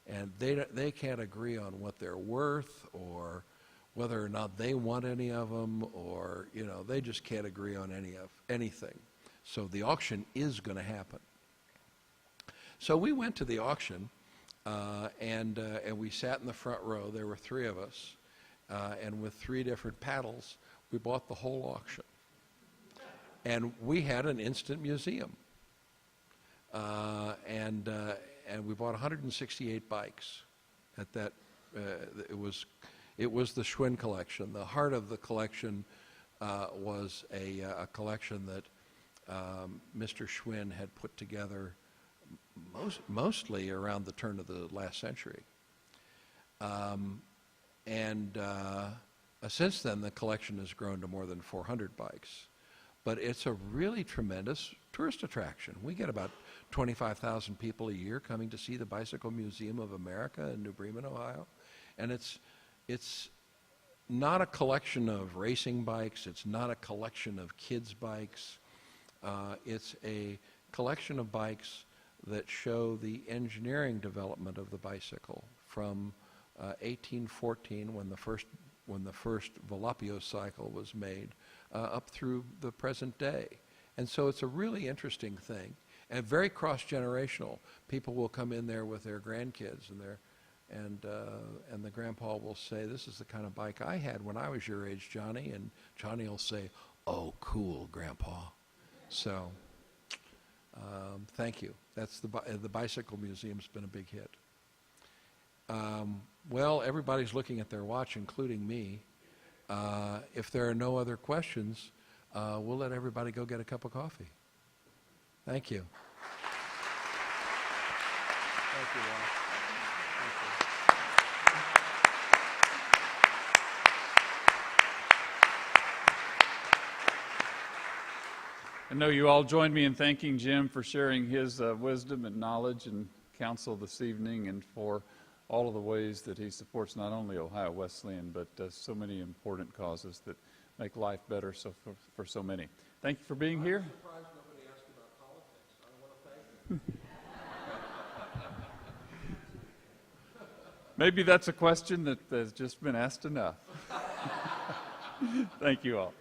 And they can't agree on what they're worth or whether or not they want any of them, or, you know, they just can't agree on anything. So the auction is going to happen. So we went to the auction. And we sat in the front row. There were 3 of us, and with 3 different paddles, we bought the whole auction. And we had an instant museum. And we bought 168 bikes. At that, it was the Schwinn collection. The heart of the collection was a collection that Mr. Schwinn had put together mostly around the turn of the last century. Since then, the collection has grown to more than 400 bikes. But it's a really tremendous tourist attraction. We get about 25,000 people a year coming to see the Bicycle Museum of America in New Bremen, Ohio. And it's not a collection of racing bikes. It's not a collection of kids' bikes. It's a collection of bikes that show the engineering development of the bicycle from 1814, when the first Volapio cycle was made, up through the present day. And so it's a really interesting thing, and very cross-generational. People will come in there with their grandkids, and the grandpa will say, "This is the kind of bike I had when I was your age, Johnny," and Johnny will say, "Oh, cool, Grandpa." So. Thank you. That's the Bicycle Museum's been a big hit. Well, everybody's looking at their watch, including me. If there are no other questions, we'll let everybody go get a cup of coffee. Thank you. Thank you, Rob. I know you all joined me in thanking Jim for sharing his wisdom and knowledge and counsel this evening, and for all of the ways that he supports not only Ohio Wesleyan, but so many important causes that make life better for so many. Thank you for being here. I'm surprised nobody asked about politics. I want to thank you. Maybe that's a question that has just been asked enough. Thank you all.